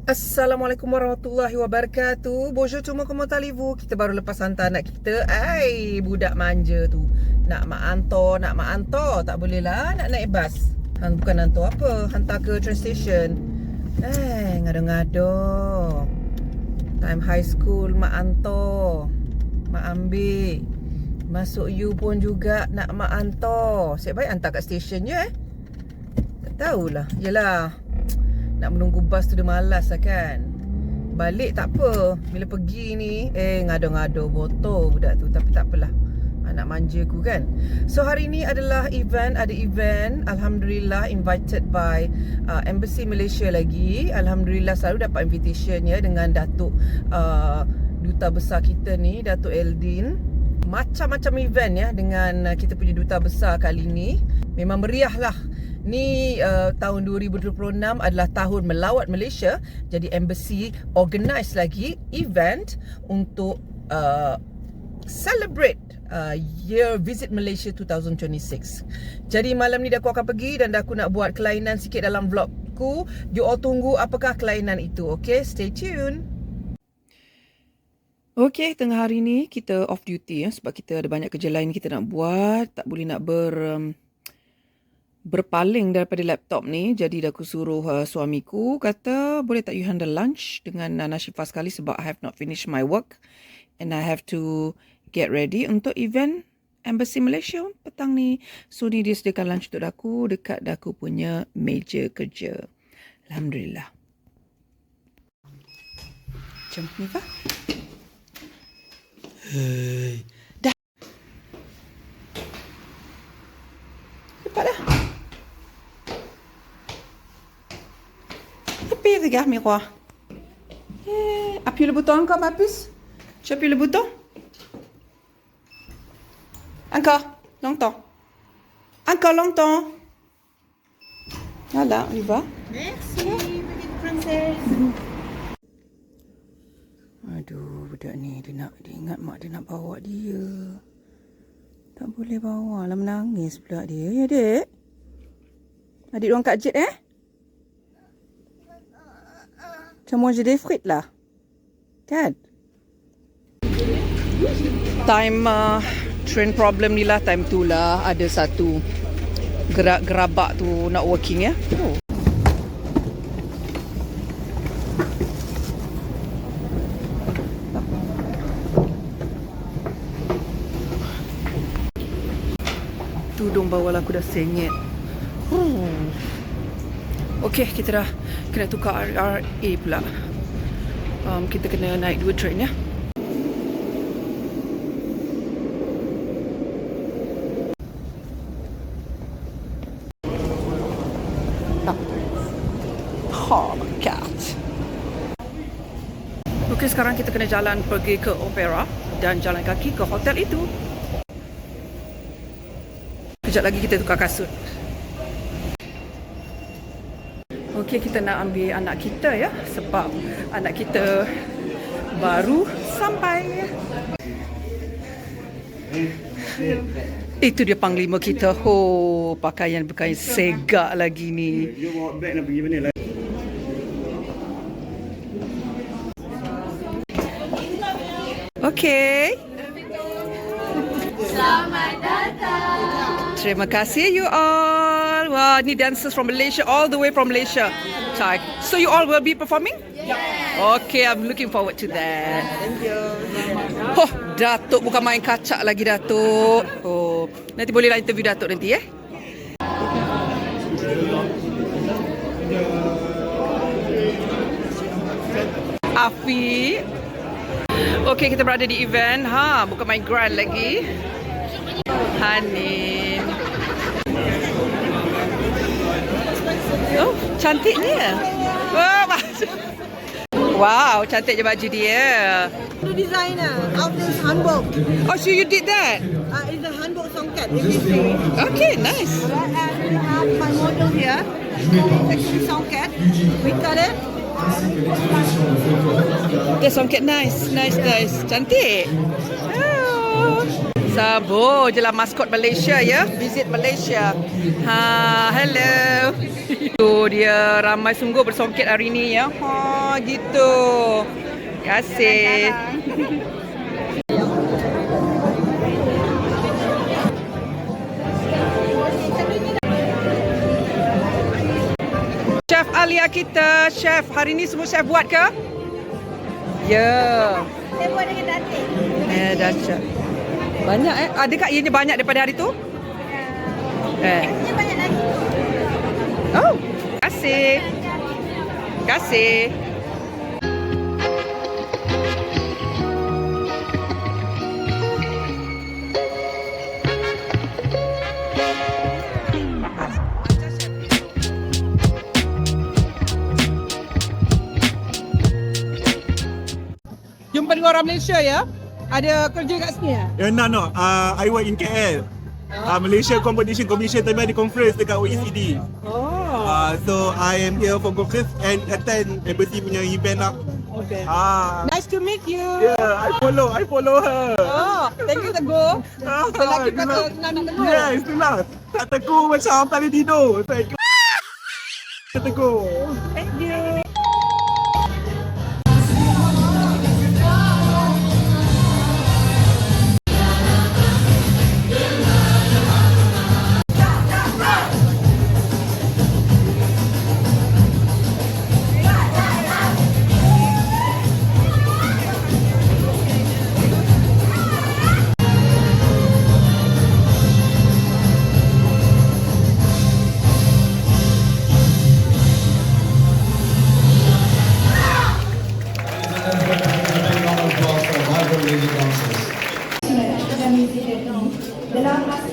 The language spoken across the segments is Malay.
Assalamualaikum warahmatullahi wabarakatuh. Bonjour tout le monde, comment allez-vous? Kita baru lepas hantar anak kita. Budak manja tu. Nak mak hantar. Tak boleh lah nak naik bas. Bukan hantar apa, hantar ke train station. Ngado-ngado. Time high school mak hantar. Mak ambil. Masuk U pun juga nak mak hantar. Siap baik hantar kat station je Tak tahulah. Yelah, nak menunggu bas tu dia malas lah kan. Balik tak apa. Bila pergi ni ngado-ngado botol budak tu. Tapi tak apalah, anak manja ku kan. So hari ni adalah ada event. Alhamdulillah invited by Embassy Malaysia lagi. Alhamdulillah selalu dapat invitation ya dengan Datuk Duta Besar kita ni, Datuk Eldin. Macam-macam event ya dengan kita punya Duta Besar kali ni. Memang meriah lah. Ni tahun 2026 adalah tahun melawat Malaysia. Jadi Embassy organize lagi event untuk celebrate Year Visit Malaysia 2026. Jadi malam ni dah aku akan pergi dan dah aku nak buat kelainan sikit dalam vlogku. You all tunggu apakah kelainan itu. Okay, stay tune. Okay, tengah hari ni kita off duty ya, sebab kita ada banyak kerja lain kita nak buat. Tak boleh nak berpaling daripada laptop ni. Jadi dah aku suruh suamiku, kata boleh tak you handle lunch dengan Nana Syifa sekali sebab I have not finished my work and I have to get ready untuk event Embassy Malaysia petang ni. So ni dia sediakan lunch untuk aku dekat aku punya meja kerja. Alhamdulillah. Jom Nifa. Dah. Cepat dah. Regarde miroir. Appuie le bouton encore, ma puce. Tu appuies le bouton. Encore. Longtemps. Encore longtemps. Voilà, on y va. Merci, petite princesse. Aduh, budak ni dia ingat mak dia nak bawa dia. Tak boleh bawa lah, menangis pula dia. Ya, Dek? Adik orang Kak Jet Macam manger des frites lah. Kan? Time train problem ni lah. Time tu lah ada satu gerabak tu not working ya. Tudung bawah aku dah sengit. Okey, kita dah kena tukar RRA pula. Kita kena naik 2 train ya. Okey, sekarang kita kena jalan pergi ke Opera dan jalan kaki ke hotel itu. Kejap lagi kita tukar kasut. Okey, kita nak ambil anak kita ya, sebab anak kita baru sampai. Itu dia panglima kita. Pakaian segak lagi ni. Dia bawa beg nak pergi mana lah. Okey. Selamat datang. Terima kasih you all. Wah, ni dancers from Malaysia, all the way from Malaysia. So you all will be performing? Yes. Okay, I'm looking forward to that. Thank you. Datuk bukan main kacak lagi Datuk. Nanti bolehlah interview Datuk nanti ya. Afi. Okay, kita berada di event. Bukan main grand lagi. Hanim. Oh, cantiknya. Wow, cantik je baju dia. The designer of this handbook. Oh, so you did that? It's the handbook songket in this series. Okay, nice. And we have my model here. It's actually songket. We cut it. The songket nice. Cantik. Oh. Sabo je lah maskot Malaysia ya. Visit Malaysia. Hello. Tu dia ramai sungguh bersongket hari ni ya. Gitu. Terima kasih. Chef Alia kita, chef. Hari ni semua chef buat ke? Ya. Saya buat dengan datin. Dahsyat. Banyak Adakah ianya banyak daripada hari tu? Dia banyak lagi. Oh. Terima kasih. Terima kasih. Jumpa dengan orang Malaysia ya. Ada kerja kat sini ya? No. I work in KL. Malaysia Competition Commission tapi ada conference dekat OECD. So I am here for conference and attend embassy punya event lah. Okay. Nice to meet you. Yeah, I follow her. Thank you Teguh. Lelaki kata nak Teguh. Yes, itulah. Tak Teguh macam tak boleh tidur. Thank you. Teguh. Thank you.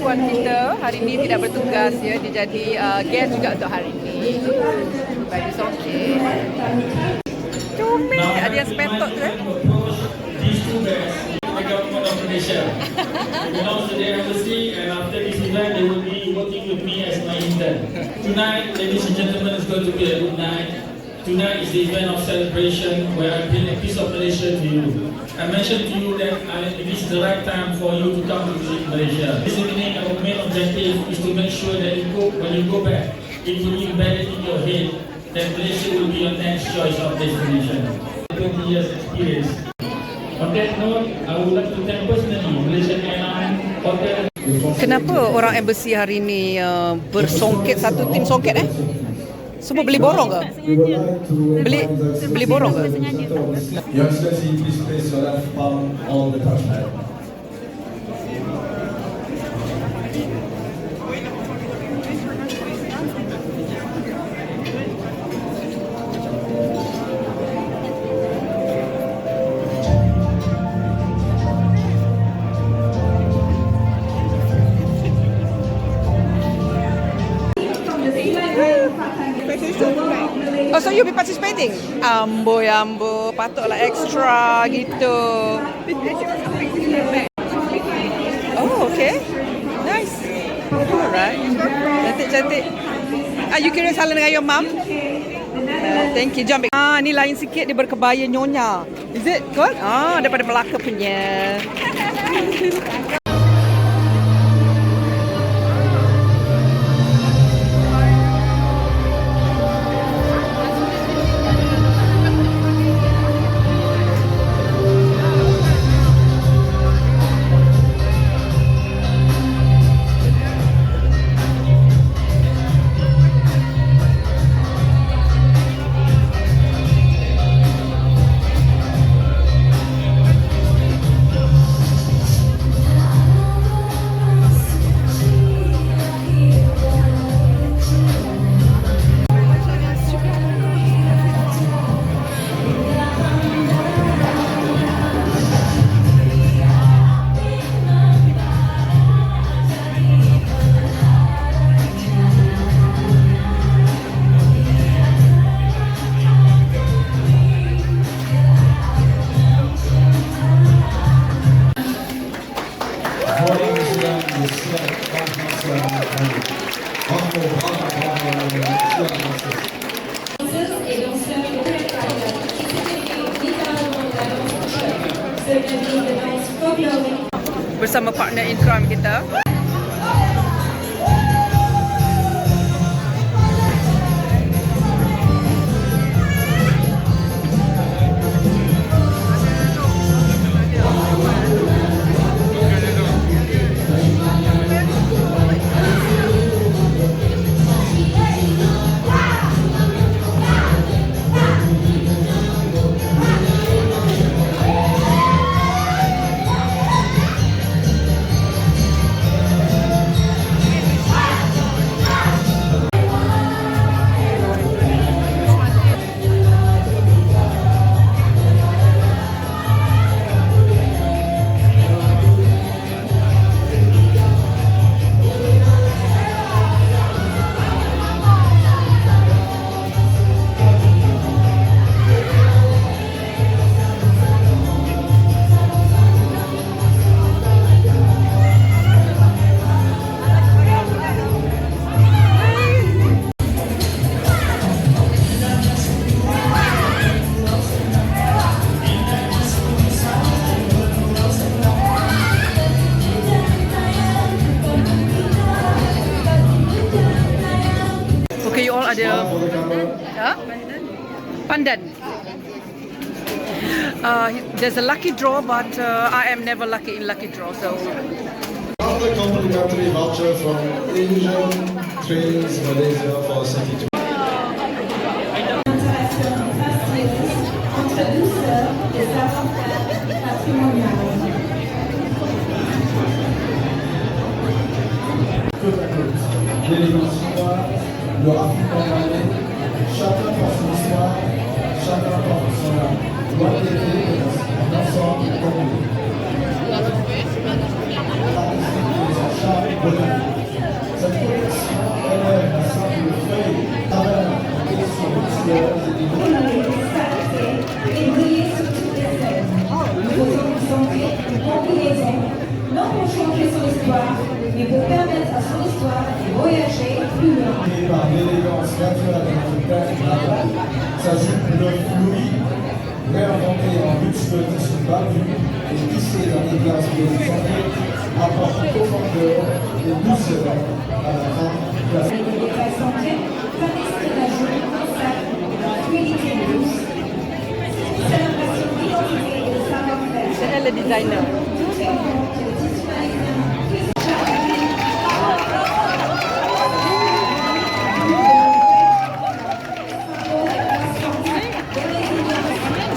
Puan kita hari ni tidak bertugas ya, dia jadi guest juga untuk hari ni. Bagi songket. Comel, ada yang spentok tu These two guys, the government of Malaysia, belongs to the embassy, and after this event, they will be working with me as my intern. Tonight, ladies and gentlemen, is going to be a good night. Tonight is the event of celebration where I bring a piece of Malaysia to you. I mentioned to you that it is the right time for you to come to visit Malaysia. This evening, our main objective is to make sure that when you go back, it will be embedded in your head that Malaysia will be your next choice of destination. 20 years experience. On that note, I would like to thank personally Malaysian Airlines, Hotel. Kenapa orang embassy hari ni bersongket, satu tim songket Semua beli borong ke? Beli borong ke? Your Excellency, please place your left palm on the touchpad. Oh, so you'll be participating? Amboi, patutlah extra gitu. Oh, okay. Nice. Alright. Cantik-cantik. Are you curious Helen dengan your mum? Thank you. Jom. Ni lain sikit, dia berkebaya nyonya. Is it good? Daripada Melaka punya. bersama partner in crime kita. Okay, you all ada pandan. There's a lucky draw, but I am never lucky in lucky draw. So Another complimentary voucher from Asian Trains Malaysia for City Tour. L'élégance chinoise, le raffinement malais, chacun pour son histoire, chacun pour son âme. L'humanité est un ensemble complet. Son charme botanique. Cette collection élève la simple feuille, travers et son mystère et et briller sur toutes les scènes. Nous votons une santé, une combinaison, non pour changer son histoire, mais pour permettre à son histoire de voyager plus loin. par l'élégance naturelle de notre père Nadal, sa jupe bleue flourie, réinventée en luxe de tissu battu et tissée d'un éclat de santé, apporte profondeur et douceur à la grande place. La santé, Vanessa Lajoie consacre la fluidité douce, célébration d'identité et de savoir-faire. c'est elle le designer. Tout est bon, le tissu maïsien,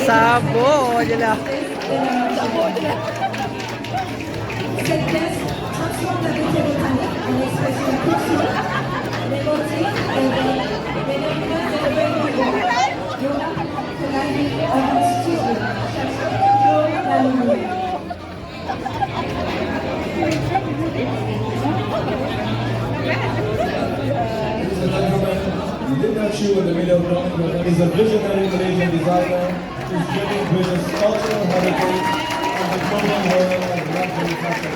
Sabar je lah. cette pièce transforme la beauté botanique en expression culturelle, les beautés et les lumières et le bel milieu. Yoga, Ferrari, Avance Studio, la lumière. Linachu in the middle of London is a visionary Malaysian designer who's bringing British cultural heritage and the global world of luxury fashion.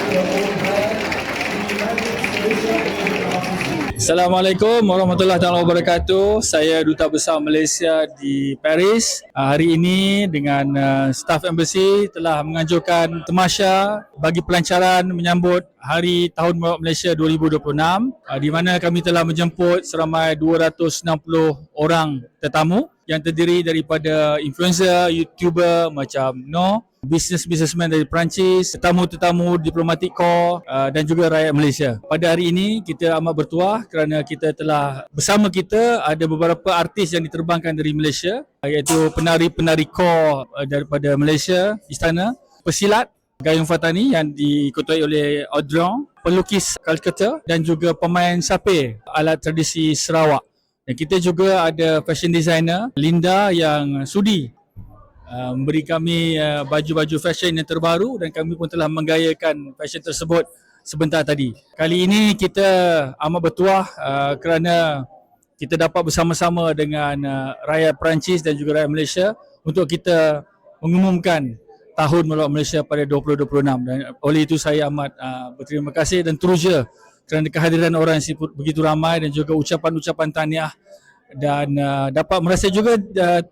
Her own brand, she united Malaysia Asian artists. Assalamualaikum warahmatullahi taala wabarakatuh. Saya Duta Besar Malaysia di Paris. Hari ini dengan Staff Embassy telah menganjurkan temasya bagi pelancaran menyambut Hari Tahun Melawat Malaysia 2026, di mana kami telah menjemput seramai 260 orang tetamu yang terdiri daripada influencer, YouTuber macam businessman dari Perancis, tetamu-tetamu diplomatik core dan juga rakyat Malaysia. Pada hari ini kita amat bertuah kerana kita telah bersama kita ada beberapa artis yang diterbangkan dari Malaysia, iaitu penari-penari core daripada Malaysia, Istana, pesilat Gayung Fatani yang diketuai oleh Audron, pelukis Calcutta dan juga pemain sapir alat tradisi Sarawak. Dan kita juga ada fashion designer Linda yang sudi memberi kami baju-baju fashion yang terbaru dan kami pun telah menggayakan fashion tersebut sebentar tadi. Kali ini kita amat bertuah kerana kita dapat bersama-sama dengan rakyat Perancis dan juga rakyat Malaysia untuk kita mengumumkan Tahun Melawat Malaysia pada 2026, dan oleh itu saya amat berterima kasih dan teruja kerana kehadiran orang yang begitu ramai dan juga ucapan-ucapan tahniah, dan dapat merasa juga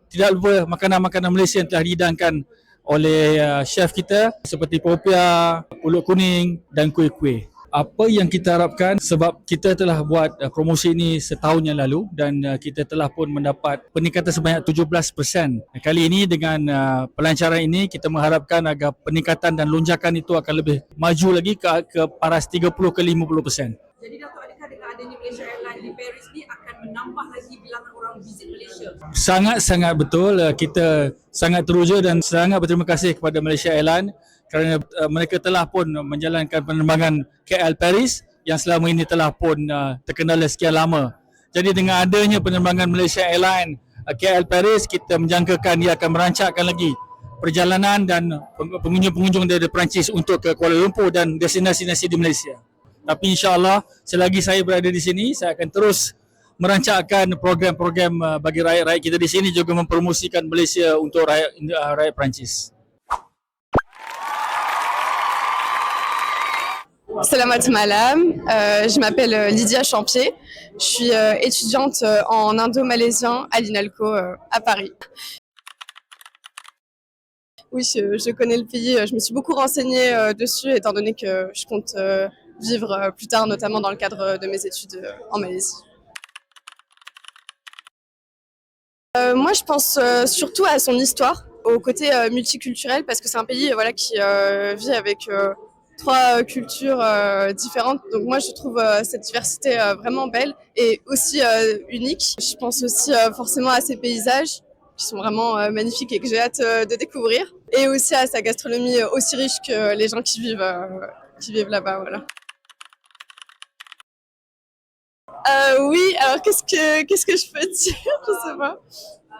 tidak lupa makanan-makanan Malaysia yang telah dihidangkan oleh chef kita seperti popia, pulut kuning dan kuih-kuih. Apa yang kita harapkan, sebab kita telah buat promosi ini setahun yang lalu dan kita telah pun mendapat peningkatan sebanyak 17%. Kali ini dengan pelancaran ini kita mengharapkan agar peningkatan dan lonjakan itu akan lebih maju lagi ke paras 30 ke 50%. Jadi Dato', adakah dengan adanya Malaysia Airlines di Paris ni akan menambah lagi bilangan orang visit Malaysia? Sangat-sangat betul. Kita sangat teruja dan sangat berterima kasih kepada Malaysia Airlines kerana mereka telah pun menjalankan penerbangan KL Paris yang selama ini telah pun terkendala sekian lama. Jadi dengan adanya penerbangan Malaysia Airlines KL Paris, kita menjangkakan ia akan merancangkan lagi perjalanan dan pengunjung-pengunjung dari Perancis untuk ke Kuala Lumpur dan destinasi-destinasi di Malaysia. Tapi insya-Allah selagi saya berada di sini, saya akan terus merancangkan program-program bagi rakyat-rakyat kita di sini, juga mempromosikan Malaysia untuk rakyat Perancis. Selamat malam, je m'appelle Lydia Champier, je suis étudiante en indo-malaisien à l'INALCO à Paris. Oui, je connais le pays, je me suis beaucoup renseignée dessus étant donné que je compte vivre plus tard, notamment dans le cadre de mes études en Malaisie. Moi, je pense surtout à son histoire, au côté multiculturel, parce que c'est un pays qui vit avec 3 cultures différentes. Donc moi, je trouve cette diversité vraiment belle et aussi unique. Je pense aussi forcément à ses paysages qui sont vraiment magnifiques et que j'ai hâte de découvrir. Et aussi à sa gastronomie aussi riche que les gens qui vivent là-bas. Voilà. Oui, alors qu'est-ce que je peux dire? Je sais pas.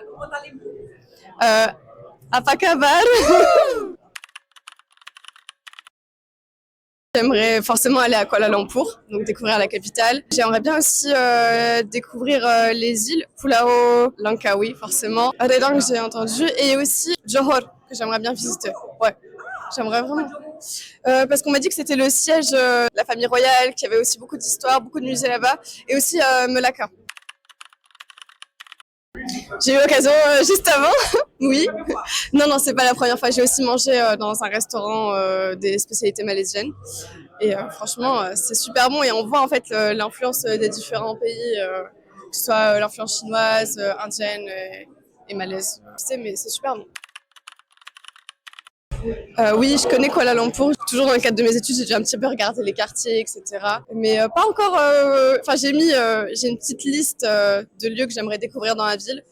Comment allez-vous? Apa kabar? J'aimerais forcément aller à Kuala Lumpur, donc découvrir la capitale. J'aimerais bien aussi découvrir les îles, Pulau Langkawi forcément, Redang j'ai entendu, et aussi Johor que j'aimerais bien visiter. Ouais, j'aimerais vraiment. Parce qu'on m'a dit que c'était le siège de la famille royale, qu'il y avait aussi beaucoup d'histoires, beaucoup de musées là-bas, et aussi Melaka. J'ai eu l'occasion juste avant, oui. Non, c'est pas la première fois. J'ai aussi mangé dans un restaurant des spécialités malaisiennes. Et franchement, c'est super bon. Et on voit en fait l'influence des différents pays, que ce soit l'influence chinoise, indienne et malaise. Mais c'est super bon. Oui, je connais Kuala Lumpur. Toujours dans le cadre de mes études, j'ai dû un petit peu regarder les quartiers, etc. Mais pas encore. Enfin, j'ai une petite liste de lieux que j'aimerais découvrir dans la ville.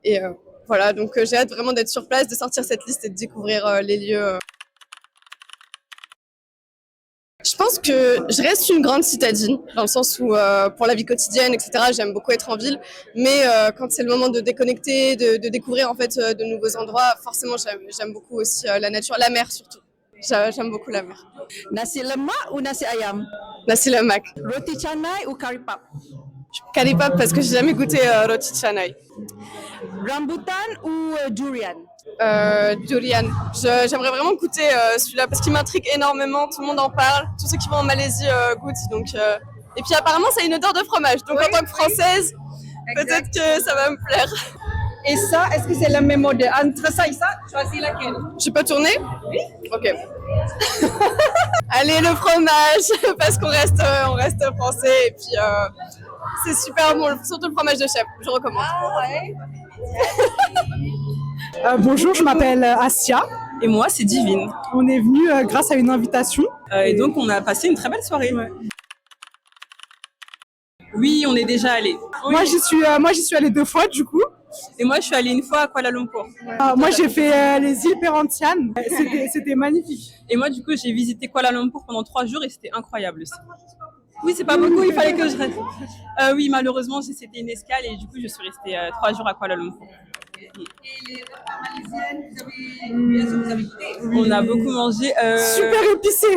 Et voilà, donc j'ai hâte vraiment d'être sur place, de sortir cette liste et de découvrir les lieux. Je pense que je reste une grande citadine, dans le sens où pour la vie quotidienne, etc., j'aime beaucoup être en ville. Mais quand c'est le moment de déconnecter, de découvrir en fait de nouveaux endroits, forcément j'aime beaucoup aussi la nature, la mer surtout. J'aime beaucoup la mer. Nasi lemak ou nasi ayam? Nasi lemak. Roti canai ou curry puff? Curry puff parce que j'ai jamais goûté roti canai. Rambutan ou durian? Durian. J'aimerais vraiment goûter celui-là parce qu'il m'intrigue énormément. Tout le monde en parle. Tous ceux qui vont en Malaisie goûtent. Donc, et puis apparemment, ça a une odeur de fromage. Donc en tant que Française, peut-être que ça va me plaire. Et ça, est-ce que c'est la même odeur? Entre ça et ça, choisis laquelle? Je peux tourner? Oui. Ok. Allez, le fromage, parce qu'on reste français et puis c'est super bon, surtout le fromage de chèvre. Je recommande. Ah ouais. Bonjour, je m'appelle Asia. Et moi, c'est Divine. On est venu grâce à une invitation. Et donc, on a passé une très belle soirée. Ouais. Oui, on est déjà allé. Oui. Moi, j'y suis allée 2 fois, du coup. Et moi, je suis allée une fois à Kuala Lumpur. Moi, j'ai fait les îles Perhentianes. C'était magnifique. Et moi, du coup, j'ai visité Kuala Lumpur pendant 3 jours et c'était incroyable aussi. Oui, c'est pas beaucoup, il fallait que je reste. Oui, malheureusement, c'était une escale et du coup, je suis restée 3 jours à Kuala Lumpur. Et les repas malaisiennes, vous avez goûté? On a beaucoup mangé. Super épicé.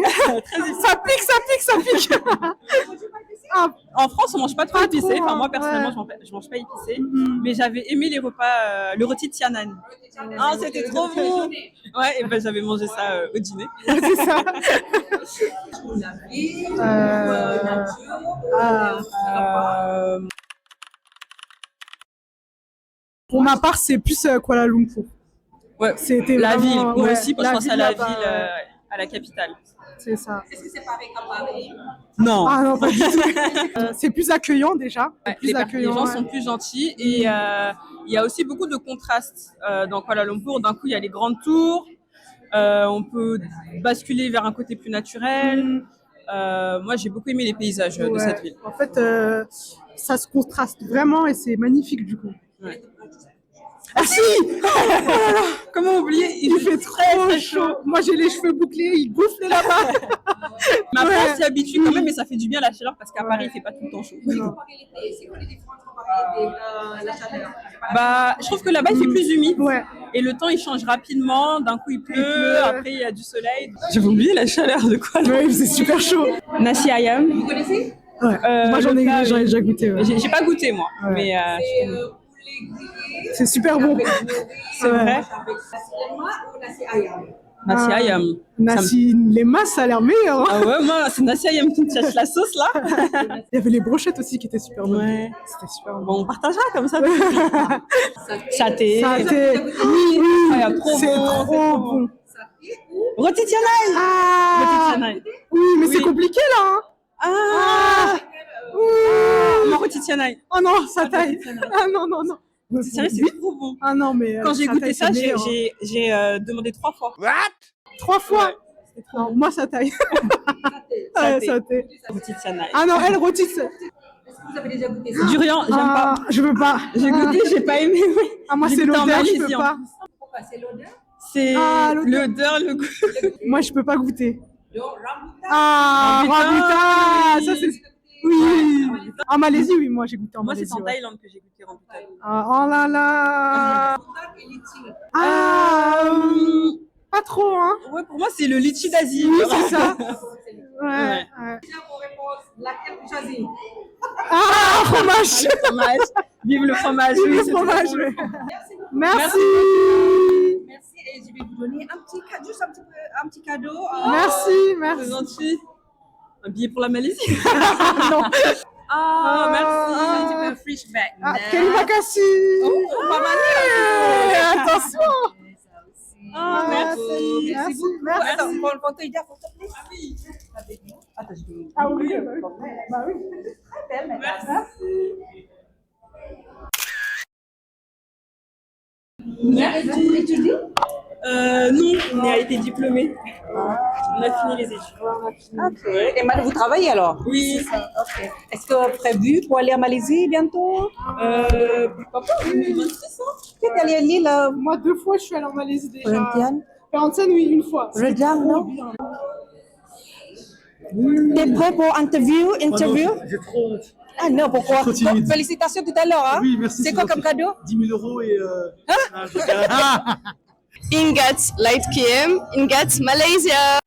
Ça pique. En France, on mange pas trop épicé. Enfin, moi, personnellement, je mange pas épicé. Mais j'avais aimé les repas, le rôti de Tianan. Ah, c'était trop bon. Ouais, et ben j'avais mangé ça au dîner. C'est ça. Pour ma part, c'est plus Kuala Lumpur. Ouais, C'était la ville. vraiment, Moi ouais, aussi, je pense à la là-bas, ville, ouais. à la capitale. C'est ça. Est-ce que c'est pareil qu'à Paris? Non. Ah non, pas du tout. C'est plus accueillant déjà. Ouais, Plus les gens ouais. sont plus gentils et il y a aussi beaucoup de contrastes dans Kuala Lumpur. D'un coup, il y a les grandes tours. On peut basculer vers un côté plus naturel. Moi, j'ai beaucoup aimé les paysages de Ouais. cette ville. En fait, ça se contraste vraiment et c'est magnifique du coup. Ouais. Ah si Comment oublier? Il fait trop chaud. Moi, j'ai les cheveux bouclés, ils gonflent là-bas. Ma Ouais. France s'y habitue quand même, mais ça fait du bien la chaleur parce qu'à Paris, il fait pas tout le temps chaud. C'est quoi les différences comparées la chaleur? Bah, je trouve que là-bas, il fait plus humide. Ouais. Et le temps, il change rapidement. D'un coup, il pleut. Après, il y a du soleil. J'avais oublié la chaleur de quoi. Ouais, c'est super chaud. Nasi ayam. Vous connaissez? Ouais. Moi, j'en ai déjà goûté. Ouais. J'ai pas goûté, moi. Ouais. Mais C'est poulet grillé. C'est super bon. c'est vrai. Avec nasi lemak ou nasi ayam? Nasi Ah. ayam. Nasi, les masses, ça a l'air meilleur. Hein. Ah ouais, moi, c'est nasi ayam qui me cherche la sauce, là. Il y avait les brochettes aussi qui étaient super bonnes. Ouais. C'était super bon. Bon, on partagera comme ça. Saté. Ça a été... Oui, Incroyable, trop c'est bon, trop c'est trop bon. Roti canai. Roti Ah, canai. oui, mais Oui. c'est compliqué là. Hein. Ah. Ouh. Mon roti canai. Oh non, ça taille. Ah non, non, non. Roti canai, c'est trop bon. Ah non, mais Quand j'ai goûté ça, taille, c'est j'ai meilleur. demandé 3 fois. 3 fois. Ouais. Non, moi, ça taille. Saté. Ça taille. Roti canai. Ah non, elle rôtisse. Est-ce que vous avez déjà goûté ça? Durian, j'aime pas. Je veux pas. J'ai goûté, j'ai pas aimé. Oui. Ah, moi, J'ai c'est goûté en l'odeur, je Malaisie, peux en pas. Pourquoi? C'est l'odeur? C'est Ah, l'odeur. l'odeur, le goût. Moi, je peux pas goûter. Le rambutan. Ah, rambutan. oui. Ça, c'est... Oui. En Malaisie, oui, moi, j'ai goûté en Moi, Malaisie. c'est en ouais. Thaïlande que j'ai goûté rambutan. Ah, oh là là. Rambutan et litchi. Ah, pas trop, hein. Ouais, pour moi, c'est le litchi d'Asie. Oui, c'est ça. Ouais. Ouais. Déjà, vos réponses, laquelle vous choisissez? Ah, fromage. Le fromage. Vive le fromage. Oui, oui, le c'est fromage, trop oui. bon. Merci. Merci et je vais vous donner un petit cadeau, juste un petit cadeau. Merci, C'est merci. gentil. Un billet pour la Malaisie. Non. Ah, Un petit merci. peu fresh back. Ah, terima kasih. pas mal. Ouais, attention. Ah, merci. Merci, beaucoup. merci. Attends, pour le photo, il y a photo, please. Ah oui. Attends, je vais. Ah oui, bah oui. Très belle, Merci. Vous avez étudié? Non, on a été diplômés. On a fini les études. Ok. Et maintenant, vous travaillez alors? Oui. Ok. Est-ce que prévu pour aller à Malaisie bientôt? Pourquoi pas? Oui, 26 ans. Tu es allé à Lille? Moi, 2 fois, je suis allée en Malaisie déjà. Corinthians? Quarantaine, oui, 1 fois. Redang, non? T'es prêt pour interview? J'ai trop. Ah non, pourquoi? Trop timide. Félicitations tout à l'heure. Hein? Oui, merci. C'est quoi comme cadeau? 10 000 € et. Ingat, Light KM, Ingat, Malaysia.